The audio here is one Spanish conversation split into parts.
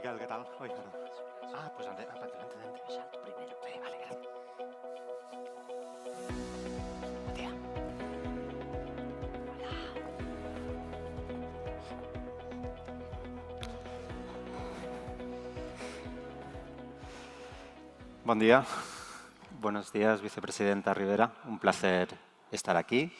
Miquel, ¿qué tal? Oye, perdón. Pues antes. Salto primero. Sí, vale, gracias. Buen día. Buen día. Buenos días, vicepresidenta Rivera. Un placer estar aquí.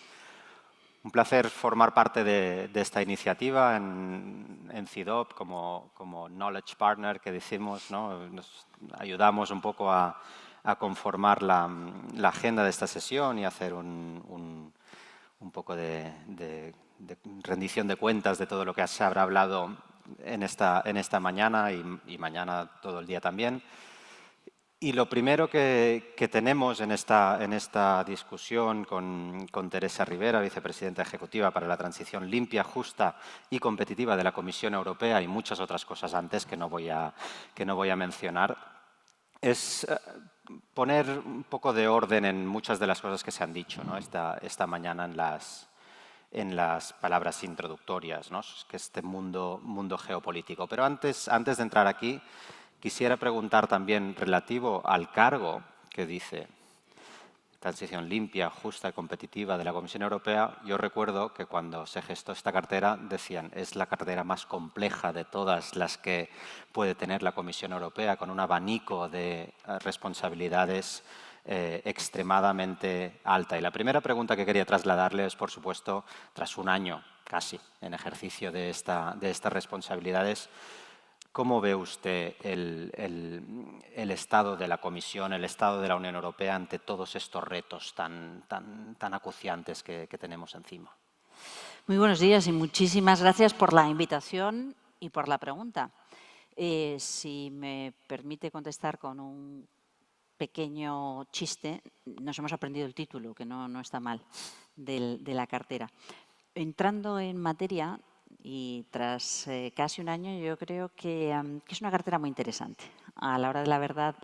Un placer formar parte de esta iniciativa en CIDOB como Knowledge Partner, que decimos, ¿no? Nos ayudamos un poco a conformar la agenda de esta sesión y hacer un poco de rendición de cuentas de todo lo que se habrá hablado en esta mañana y mañana todo el día también. Y lo primero que tenemos en esta discusión con Teresa Rivera, vicepresidenta ejecutiva para la transición limpia, justa y competitiva de la Comisión Europea, y muchas otras cosas antes que no voy a mencionar, es poner un poco de orden en muchas de las cosas que se han dicho, ¿no? esta mañana en las palabras introductorias, ¿no? Que este mundo geopolítico. Pero antes de entrar aquí, quisiera preguntar también relativo al cargo que dice transición limpia, justa y competitiva de la Comisión Europea. Yo recuerdo que cuando se gestó esta cartera decían es la cartera más compleja de todas las que puede tener la Comisión Europea, con un abanico de responsabilidades extremadamente alta. Y la primera pregunta que quería trasladarle es, por supuesto, tras un año casi en ejercicio de estas responsabilidades, ¿cómo ve usted el estado de la Comisión, el estado de la Unión Europea ante todos estos retos tan acuciantes que tenemos encima? Muy buenos días y muchísimas gracias por la invitación y por la pregunta. Si me permite contestar con un pequeño chiste, nos hemos aprendido el título, que no está mal, de la cartera. Entrando en materia, y tras casi un año, yo creo que es una cartera muy interesante. A la hora de la verdad,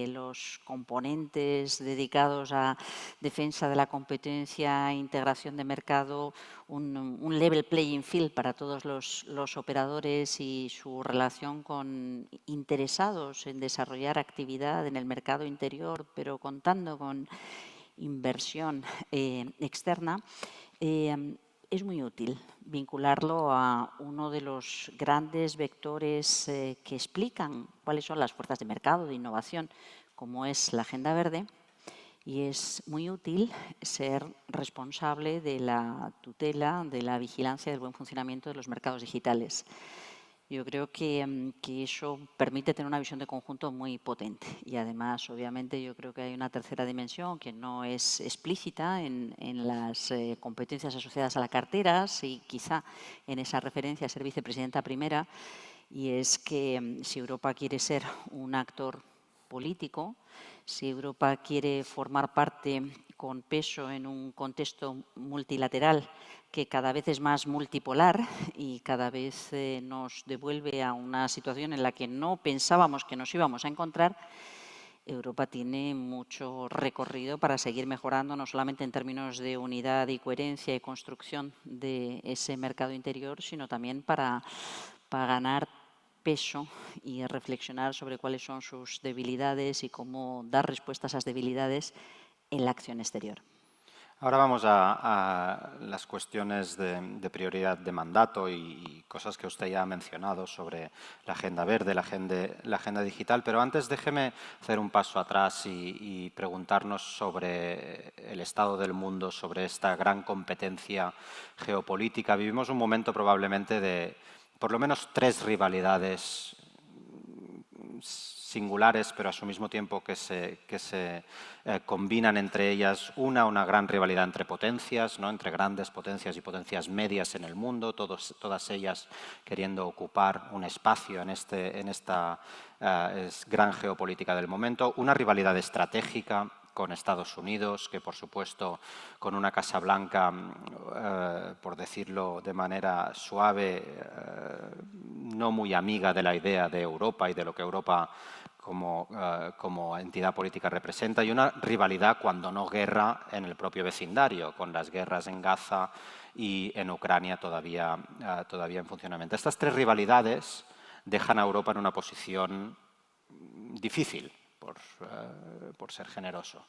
los componentes dedicados a defensa de la competencia, integración de mercado, un level playing field para todos los operadores y su relación con interesados en desarrollar actividad en el mercado interior, pero contando con inversión externa, es muy útil vincularlo a uno de los grandes vectores que explican cuáles son las fuerzas de mercado, de innovación, como es la Agenda Verde, y es muy útil ser responsable de la tutela, de la vigilancia del buen funcionamiento de los mercados digitales. Yo creo que eso permite tener una visión de conjunto muy potente y además, obviamente, yo creo que hay una tercera dimensión que no es explícita en las competencias asociadas a la cartera, sí, quizá en esa referencia a ser vicepresidenta primera, y es que si Europa quiere ser un actor político, si Europa quiere formar parte con peso en un contexto multilateral que cada vez es más multipolar y cada vez nos devuelve a una situación en la que no pensábamos que nos íbamos a encontrar, Europa tiene mucho recorrido para seguir mejorando, no solamente en términos de unidad y coherencia y construcción de ese mercado interior, sino también para ganar peso y reflexionar sobre cuáles son sus debilidades y cómo dar respuesta a esas debilidades en la acción exterior. Ahora vamos a las cuestiones de prioridad de mandato y cosas que usted ya ha mencionado sobre la agenda verde, la agenda digital, pero antes déjeme hacer un paso atrás y preguntarnos sobre el estado del mundo, sobre esta gran competencia geopolítica. Vivimos un momento probablemente de por lo menos 3 rivalidades singulares, pero a su mismo tiempo que se combinan entre ellas una gran rivalidad entre potencias, ¿no? Entre grandes potencias y potencias medias en el mundo, todas ellas queriendo ocupar un espacio en esta gran geopolítica del momento, una rivalidad estratégica con Estados Unidos, que por supuesto con una Casa Blanca, por decirlo de manera suave, no muy amiga de la idea de Europa y de lo que Europa como entidad política representa, y una rivalidad, cuando no guerra, en el propio vecindario, con las guerras en Gaza y en Ucrania todavía en funcionamiento. Estas 3 rivalidades dejan a Europa en una posición difícil, por ser generoso.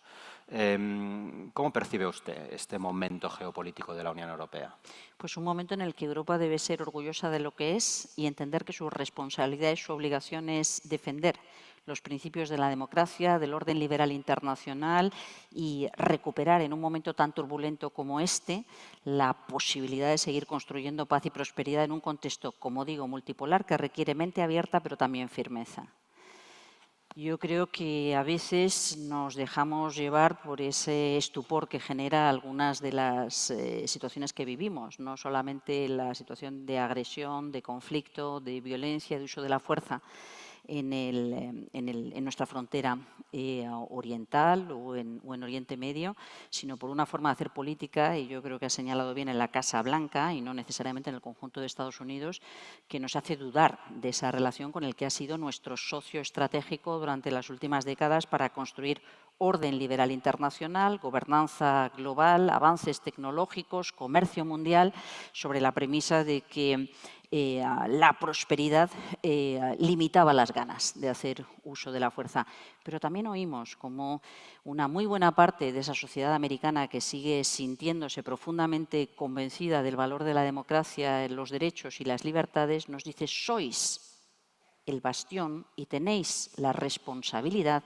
¿Cómo percibe usted este momento geopolítico de la Unión Europea? Pues un momento en el que Europa debe ser orgullosa de lo que es y entender que su responsabilidad y su obligación es defender los principios de la democracia, del orden liberal internacional y recuperar en un momento tan turbulento como este la posibilidad de seguir construyendo paz y prosperidad en un contexto, como digo, multipolar que requiere mente abierta pero también firmeza. Yo creo que a veces nos dejamos llevar por ese estupor que genera algunas de las situaciones que vivimos, no solamente la situación de agresión, de conflicto, de violencia, de uso de la fuerza en nuestra frontera oriental o en Oriente Medio, sino por una forma de hacer política, y yo creo que ha señalado bien en la Casa Blanca y no necesariamente en el conjunto de Estados Unidos, que nos hace dudar de esa relación con el que ha sido nuestro socio estratégico durante las últimas décadas para construir orden liberal internacional, gobernanza global, avances tecnológicos, comercio mundial, sobre la premisa de que la prosperidad limitaba las ganas de hacer uso de la fuerza. Pero también oímos como una muy buena parte de esa sociedad americana que sigue sintiéndose profundamente convencida del valor de la democracia, los derechos y las libertades, nos dice: sois el bastión y tenéis la responsabilidad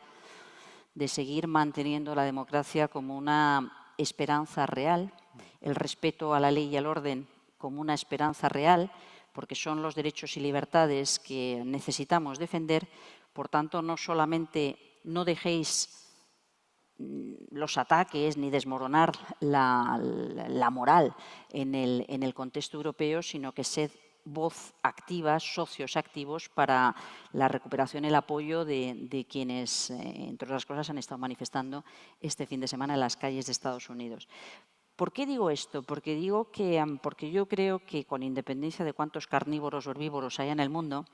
de seguir manteniendo la democracia como una esperanza real, el respeto a la ley y al orden como una esperanza real, porque son los derechos y libertades que necesitamos defender. Por tanto, no solamente no dejéis los ataques ni desmoronar la moral en el contexto europeo, sino que sed voz activa, socios activos para la recuperación y el apoyo de quienes, entre otras cosas, han estado manifestando este fin de semana en las calles de Estados Unidos. ¿Por qué digo esto? Porque yo creo que, con independencia de cuántos carnívoros o herbívoros hay en el mundo,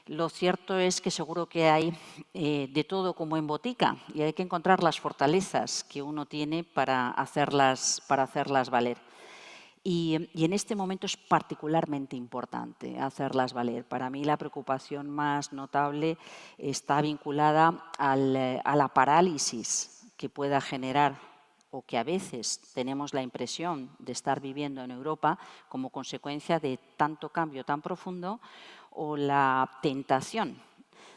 lo cierto es que seguro que hay de todo como en botica, y hay que encontrar las fortalezas que uno tiene para hacerlas valer. Y en este momento es particularmente importante hacerlas valer. Para mí la preocupación más notable está vinculada a la parálisis que pueda generar, o que a veces tenemos la impresión de estar viviendo en Europa como consecuencia de tanto cambio tan profundo, o la tentación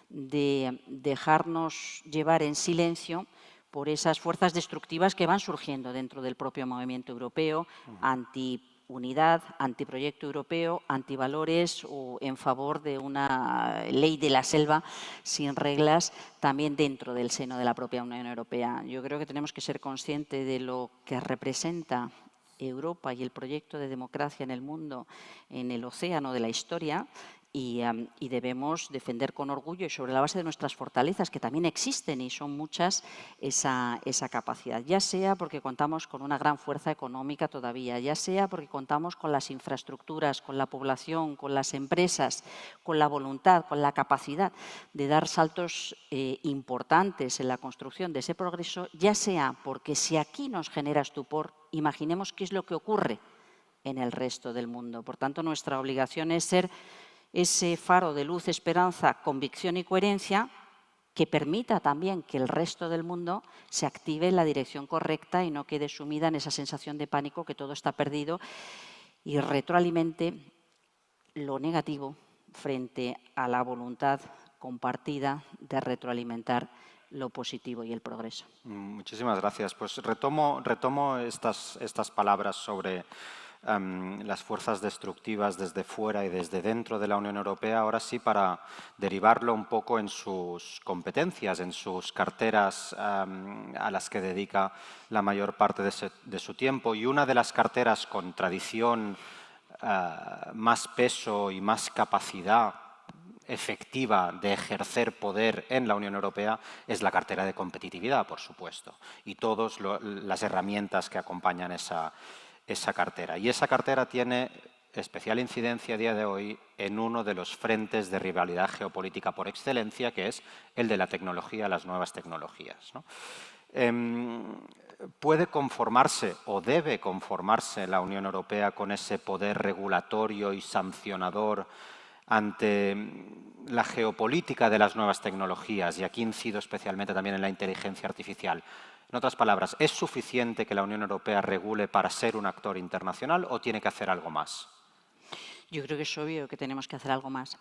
de dejarnos llevar en silencio por esas fuerzas destructivas que van surgiendo dentro del propio movimiento europeo, anti-unidad, antiproyecto europeo, antivalores o en favor de una ley de la selva sin reglas también dentro del seno de la propia Unión Europea. Yo creo que tenemos que ser conscientes de lo que representa Europa y el proyecto de democracia en el mundo, en el océano de la historia, y debemos defender con orgullo y sobre la base de nuestras fortalezas, que también existen y son muchas, esa capacidad. Ya sea porque contamos con una gran fuerza económica todavía, ya sea porque contamos con las infraestructuras, con la población, con las empresas, con la voluntad, con la capacidad de dar saltos importantes en la construcción de ese progreso, ya sea porque, si aquí nos genera estupor, imaginemos qué es lo que ocurre en el resto del mundo. Por tanto, nuestra obligación es ser ese faro de luz, esperanza, convicción y coherencia que permita también que el resto del mundo se active en la dirección correcta y no quede sumida en esa sensación de pánico que todo está perdido, y retroalimente lo negativo frente a la voluntad compartida de retroalimentar lo positivo y el progreso. Muchísimas gracias. Pues retomo estas palabras sobre las fuerzas destructivas desde fuera y desde dentro de la Unión Europea, ahora sí, para derivarlo un poco en sus competencias, en sus carteras a las que dedica la mayor parte de su tiempo. Y una de las carteras con tradición, más peso y más capacidad efectiva de ejercer poder en la Unión Europea es la cartera de competitividad, por supuesto, y todas las herramientas que acompañan esa cartera. Y esa cartera tiene especial incidencia a día de hoy en uno de los frentes de rivalidad geopolítica por excelencia, que es el de la tecnología, las nuevas tecnologías, ¿no? ¿Puede conformarse o debe conformarse la Unión Europea con ese poder regulatorio y sancionador ante la geopolítica de las nuevas tecnologías, y aquí incido especialmente también en la inteligencia artificial. En otras palabras, ¿es suficiente que la Unión Europea regule para ser un actor internacional o tiene que hacer algo más? Yo creo que es obvio que tenemos que hacer algo más.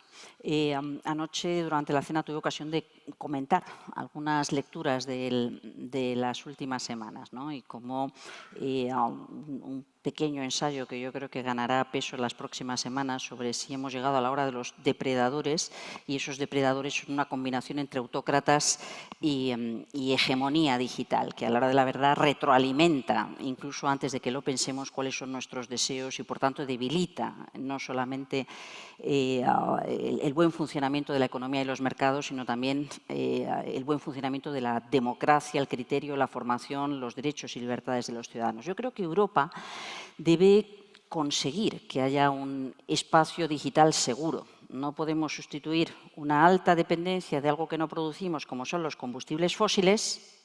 Anoche, durante la cena, tuve ocasión de comentar algunas lecturas de las últimas semanas, ¿no? Y cómo un pequeño ensayo que yo creo que ganará peso en las próximas semanas sobre si hemos llegado a la hora de los depredadores, y esos depredadores son una combinación entre autócratas y hegemonía digital, que a la hora de la verdad retroalimenta, incluso antes de que lo pensemos, cuáles son nuestros deseos y, por tanto, debilita no solamente el buen funcionamiento de la economía y los mercados, sino también el buen funcionamiento de la democracia, el criterio, la formación, los derechos y libertades de los ciudadanos. Yo creo que Europa debe conseguir que haya un espacio digital seguro. No podemos sustituir una alta dependencia de algo que no producimos, como son los combustibles fósiles,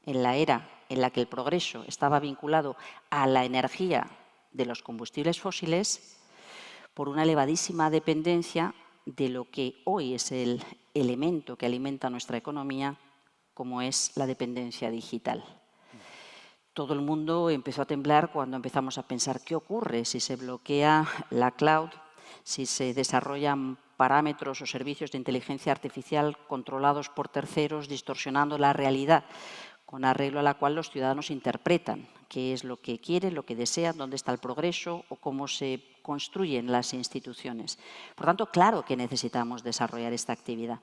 en la era en la que el progreso estaba vinculado a la energía de los combustibles fósiles, por una elevadísima dependencia de lo que hoy es el elemento que alimenta nuestra economía, como es la dependencia digital. Todo el mundo empezó a temblar cuando empezamos a pensar qué ocurre si se bloquea la cloud, si se desarrollan parámetros o servicios de inteligencia artificial controlados por terceros, distorsionando la realidad, con arreglo a la cual los ciudadanos interpretan qué es lo que quieren, lo que desean, dónde está el progreso o cómo se construyen las instituciones. Por tanto, claro que necesitamos desarrollar esta actividad.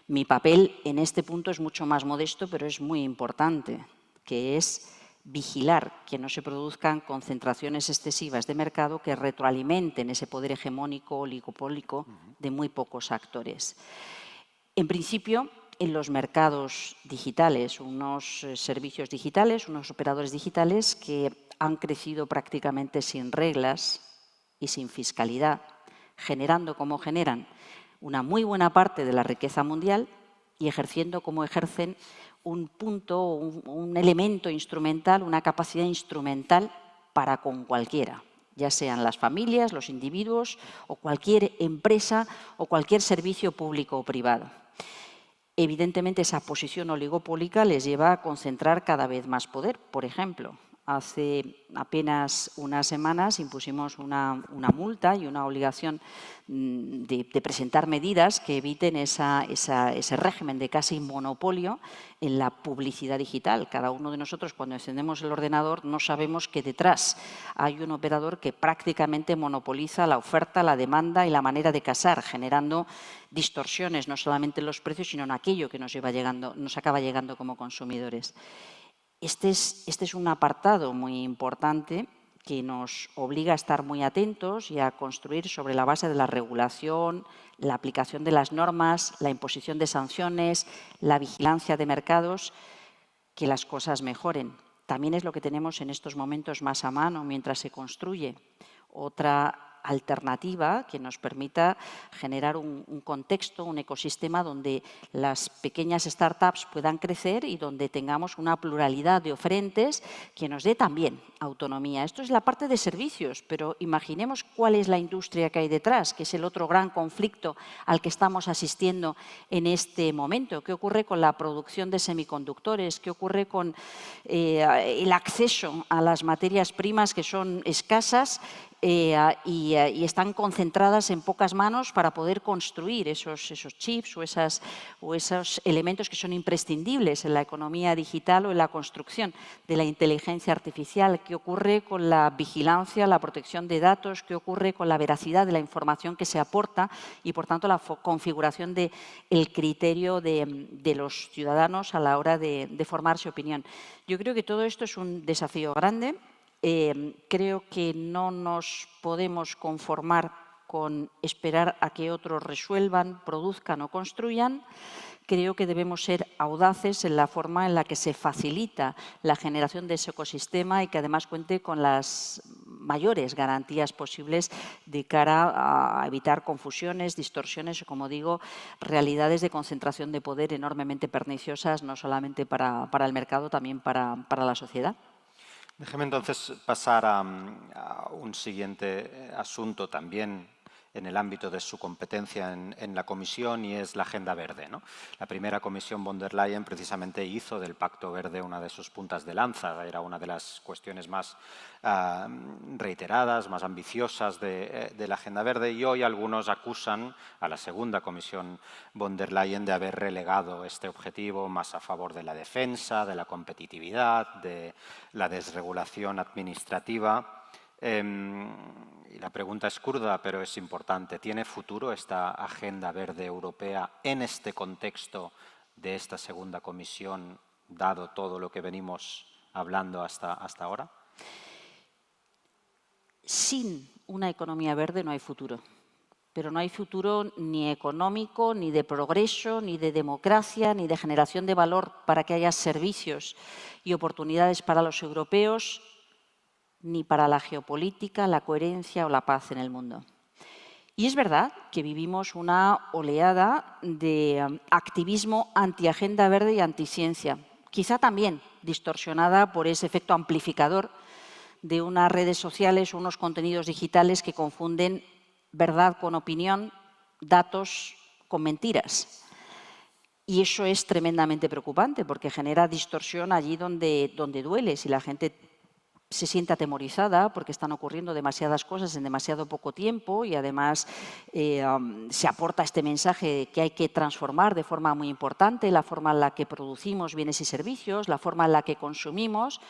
Mi papel en este punto es mucho más modesto, pero es muy importante, que es vigilar que no se produzcan concentraciones excesivas de mercado que retroalimenten ese poder hegemónico oligopólico de muy pocos actores. En principio, en los mercados digitales, unos servicios digitales, unos operadores digitales que han crecido prácticamente sin reglas y sin fiscalidad, generando como generan una muy buena parte de la riqueza mundial y ejerciendo como ejercen un punto, un elemento instrumental, una capacidad instrumental para con cualquiera, ya sean las familias, los individuos o cualquier empresa o cualquier servicio público o privado. Evidentemente, esa posición oligopólica les lleva a concentrar cada vez más poder. Por ejemplo, hace apenas unas semanas impusimos una multa y una obligación de presentar medidas que eviten ese régimen de casi monopolio en la publicidad digital. Cada uno de nosotros, cuando encendemos el ordenador, no sabemos que detrás hay un operador que prácticamente monopoliza la oferta, la demanda y la manera de casar, generando distorsiones no solamente en los precios, sino en aquello que nos acaba llegando como consumidores. Este es un apartado muy importante que nos obliga a estar muy atentos y a construir sobre la base de la regulación, la aplicación de las normas, la imposición de sanciones, la vigilancia de mercados, que las cosas mejoren. También es lo que tenemos en estos momentos más a mano mientras se construye otra alternativa que nos permita generar un contexto, un ecosistema donde las pequeñas startups puedan crecer y donde tengamos una pluralidad de oferentes que nos dé también autonomía. Esto es la parte de servicios, pero imaginemos cuál es la industria que hay detrás, que es el otro gran conflicto al que estamos asistiendo en este momento. ¿Qué ocurre con la producción de semiconductores? ¿Qué ocurre con el acceso a las materias primas que son escasas y están concentradas en pocas manos para poder construir esos chips o esos elementos que son imprescindibles en la economía digital o en la construcción de la inteligencia artificial? ¿Qué ocurre con la vigilancia, la protección de datos? ¿Qué ocurre con la veracidad de la información que se aporta y, por tanto, la configuración del criterio de los ciudadanos a la hora de formarse opinión? Yo creo que todo esto es un desafío grande. Creo que no nos podemos conformar con esperar a que otros resuelvan, produzcan o construyan. Creo que debemos ser audaces en la forma en la que se facilita la generación de ese ecosistema y que además cuente con las mayores garantías posibles de cara a evitar confusiones, distorsiones o, como digo, realidades de concentración de poder enormemente perniciosas, no solamente para el mercado, también para la sociedad. Déjeme entonces pasar a un siguiente asunto también en el ámbito de su competencia en la Comisión, y es la Agenda Verde, ¿no? La primera Comisión von der Leyen precisamente hizo del Pacto Verde una de sus puntas de lanza. Era una de las cuestiones más reiteradas, más ambiciosas de la Agenda Verde, y hoy algunos acusan a la segunda Comisión von der Leyen de haber relegado este objetivo más a favor de la defensa, de la competitividad, de la desregulación administrativa. Y la pregunta es curda, pero es importante. ¿Tiene futuro esta Agenda Verde Europea en este contexto de esta segunda comisión, dado todo lo que venimos hablando hasta ahora? Sin una economía verde no hay futuro. Pero no hay futuro ni económico, ni de progreso, ni de democracia, ni de generación de valor para que haya servicios y oportunidades para los europeos, ni para la geopolítica, la coherencia o la paz en el mundo. Y es verdad que vivimos una oleada de activismo anti-agenda verde y anti-ciencia, quizá también distorsionada por ese efecto amplificador de unas redes sociales o unos contenidos digitales que confunden verdad con opinión, datos con mentiras. Y eso es tremendamente preocupante porque genera distorsión allí donde duele. Si la gente se siente atemorizada porque están ocurriendo demasiadas cosas en demasiado poco tiempo y además se aporta este mensaje de que hay que transformar de forma muy importante la forma en la que producimos bienes y servicios, la forma en la que consumimos,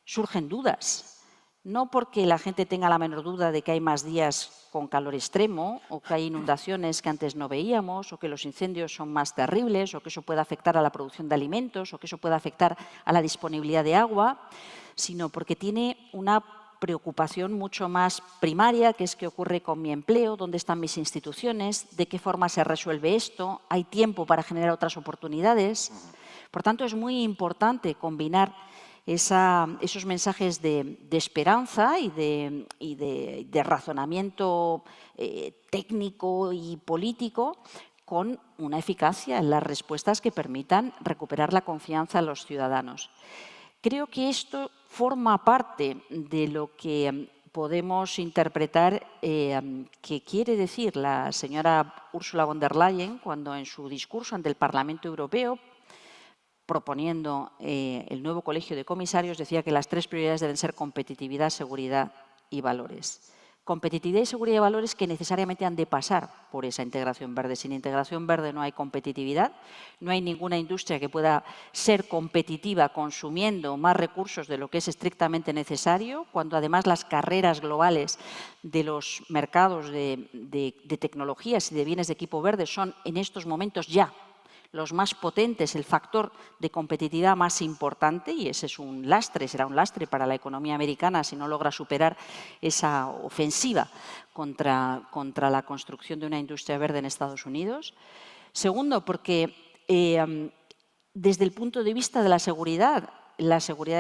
surgen dudas. No porque la gente tenga la menor duda de que hay más días con calor extremo o que hay inundaciones que antes no veíamos o que los incendios son más terribles o que eso puede afectar a la producción de alimentos o que eso puede afectar a la disponibilidad de agua, sino porque tiene una preocupación mucho más primaria, que es qué ocurre con mi empleo, dónde están mis instituciones, de qué forma se resuelve esto, hay tiempo para generar otras oportunidades. Por tanto, es muy importante combinar esos mensajes de esperanza y de razonamiento técnico y político con una eficacia en las respuestas que permitan recuperar la confianza en los ciudadanos. Creo que esto forma parte de lo que podemos interpretar que quiere decir la señora Ursula von der Leyen cuando en su discurso ante el Parlamento Europeo, proponiendo el nuevo colegio de comisarios, decía que las tres prioridades deben ser competitividad, seguridad y valores. Competitividad y seguridad y valores que necesariamente han de pasar por esa integración verde. Sin integración verde no hay competitividad, no hay ninguna industria que pueda ser competitiva consumiendo más recursos de lo que es estrictamente necesario, cuando además las carreras globales de los mercados de tecnologías y de bienes de equipo verde son en estos momentos ya los más potentes, el factor de competitividad más importante, y ese es un lastre, será un lastre para la economía americana si no logra superar esa ofensiva contra la construcción de una industria verde en Estados Unidos. Segundo, porque desde el punto de vista de la seguridad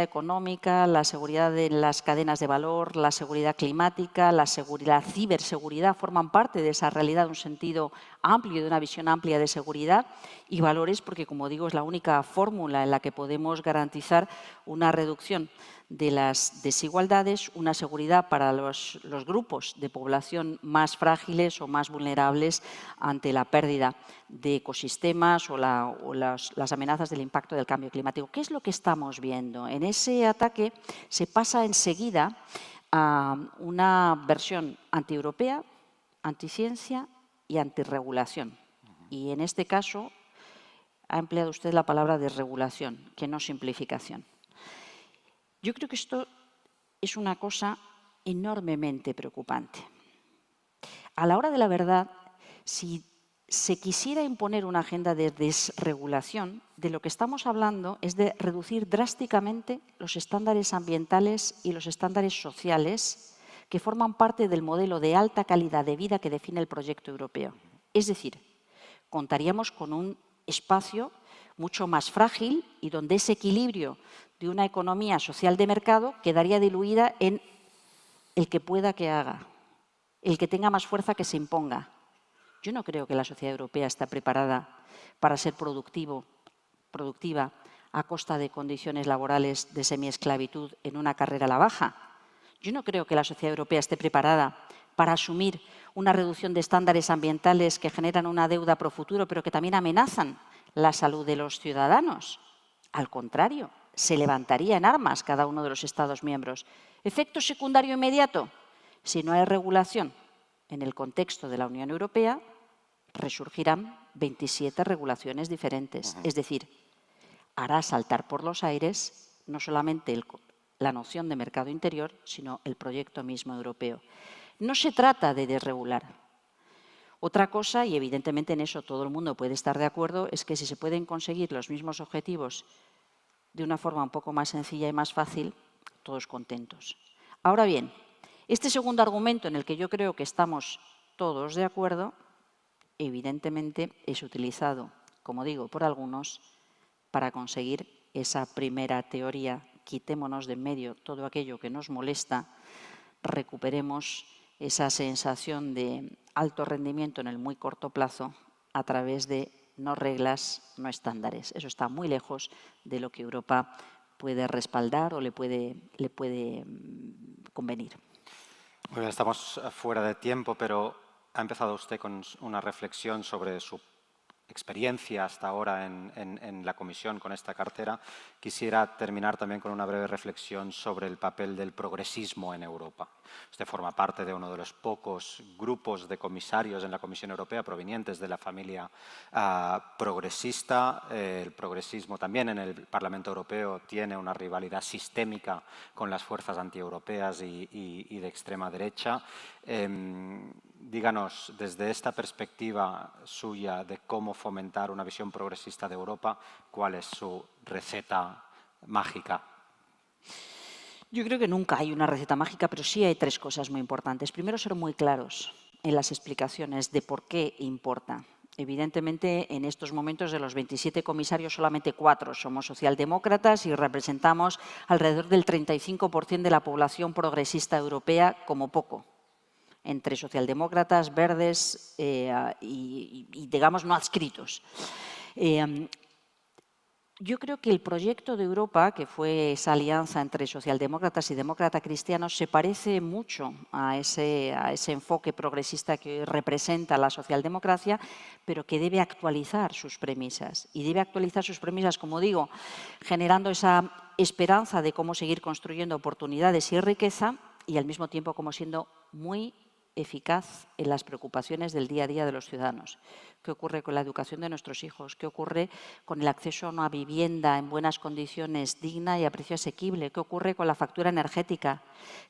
económica, la seguridad de las cadenas de valor, la seguridad climática, la ciberseguridad forman parte de esa realidad de un sentido amplio, de una visión amplia de seguridad, y valores porque, como digo, es la única fórmula en la que podemos garantizar una reducción de las desigualdades, una seguridad para los grupos de población más frágiles o más vulnerables ante la pérdida de ecosistemas o las amenazas del impacto del cambio climático. ¿Qué es lo que estamos viendo? En ese ataque se pasa enseguida a una versión antieuropea, anticiencia y antirregulación. Y en este caso ha empleado usted la palabra desregulación, que no simplificación. Yo creo que esto es una cosa enormemente preocupante. A la hora de la verdad, si se quisiera imponer una agenda de desregulación, de lo que estamos hablando es de reducir drásticamente los estándares ambientales y los estándares sociales que forman parte del modelo de alta calidad de vida que define el proyecto europeo. Es decir, contaríamos con un espacio mucho más frágil y donde ese equilibrio de una economía social de mercado quedaría diluida en el que pueda que haga, el que tenga más fuerza que se imponga. Yo no creo que la sociedad europea esté preparada para ser productiva a costa de condiciones laborales de semiesclavitud en una carrera a la baja. Yo no creo que la sociedad europea esté preparada para asumir una reducción de estándares ambientales que generan una deuda pro futuro, pero que también amenazan la salud de los ciudadanos. Al contrario, se levantaría en armas cada uno de los Estados miembros. Efecto secundario inmediato: si no hay regulación en el contexto de la Unión Europea, resurgirán 27 regulaciones diferentes. Es decir, hará saltar por los aires no solamente la noción de mercado interior, sino el proyecto mismo europeo. No se trata de desregular. Otra cosa, y evidentemente en eso todo el mundo puede estar de acuerdo, es que si se pueden conseguir los mismos objetivos de una forma un poco más sencilla y más fácil, todos contentos. Ahora bien, este segundo argumento en el que yo creo que estamos todos de acuerdo, evidentemente es utilizado, como digo, por algunos para conseguir esa primera teoría: quitémonos de en medio todo aquello que nos molesta, recuperemos esa sensación de alto rendimiento en el muy corto plazo a través de no reglas, no estándares. Eso está muy lejos de lo que Europa puede respaldar o le puede convenir. Muy bien, estamos fuera de tiempo, pero ha empezado usted con una reflexión sobre su experiencia hasta ahora en la Comisión con esta cartera. Quisiera terminar también con una breve reflexión sobre el papel del progresismo en Europa. Usted forma parte de uno de los pocos grupos de comisarios en la Comisión Europea provenientes de la familia progresista. El progresismo también en el Parlamento Europeo tiene una rivalidad sistémica con las fuerzas antieuropeas y de extrema derecha. Díganos, desde esta perspectiva suya de cómo fomentar una visión progresista de Europa, ¿cuál es su receta mágica? Yo creo que nunca hay una receta mágica, pero sí hay tres cosas muy importantes. Primero, ser muy claros en las explicaciones de por qué importa. Evidentemente, en estos momentos, de los 27 comisarios, solamente 4 somos socialdemócratas y representamos alrededor del 35% de la población progresista europea, como poco, entre socialdemócratas, verdes y digamos, no adscritos. Yo creo que el proyecto de Europa, que fue esa alianza entre socialdemócratas y demócratas cristianos, se parece mucho a ese enfoque progresista que representa la socialdemocracia, pero que debe actualizar sus premisas. Y debe actualizar sus premisas, como digo, generando esa esperanza de cómo seguir construyendo oportunidades y riqueza, y al mismo tiempo como siendo muy eficaz en las preocupaciones del día a día de los ciudadanos. ¿Qué ocurre con la educación de nuestros hijos? ¿Qué ocurre con el acceso a una vivienda en buenas condiciones, digna y a precio asequible? ¿Qué ocurre con la factura energética?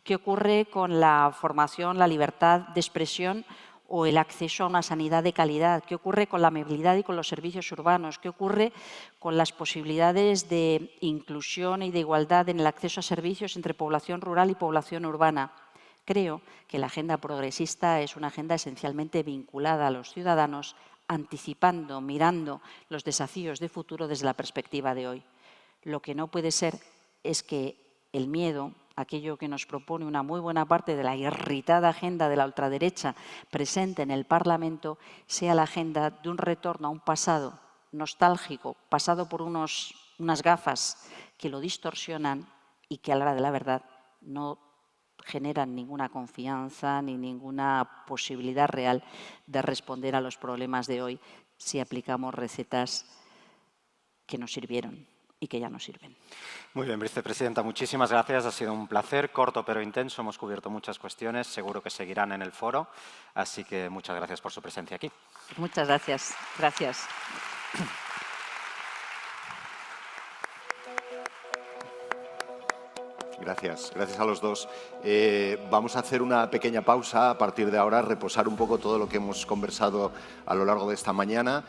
¿Qué ocurre con la formación, la libertad de expresión o el acceso a una sanidad de calidad? ¿Qué ocurre con la movilidad y con los servicios urbanos? ¿Qué ocurre con las posibilidades de inclusión y de igualdad en el acceso a servicios entre población rural y población urbana? Creo que la agenda progresista es una agenda esencialmente vinculada a los ciudadanos, anticipando, mirando los desafíos de futuro desde la perspectiva de hoy. Lo que no puede ser es que el miedo, aquello que nos propone una muy buena parte de la irritada agenda de la ultraderecha presente en el Parlamento, sea la agenda de un retorno a un pasado nostálgico, pasado por unas gafas que lo distorsionan y que a la hora de la verdad no generan ninguna confianza ni ninguna posibilidad real de responder a los problemas de hoy si aplicamos recetas que nos sirvieron y que ya no sirven. Muy bien, vicepresidenta, muchísimas gracias. Ha sido un placer, corto pero intenso. Hemos cubierto muchas cuestiones, seguro que seguirán en el foro. Así que muchas gracias por su presencia aquí. Muchas gracias. Gracias. Gracias a los dos. Vamos a hacer una pequeña pausa a partir de ahora, reposar un poco todo lo que hemos conversado a lo largo de esta mañana.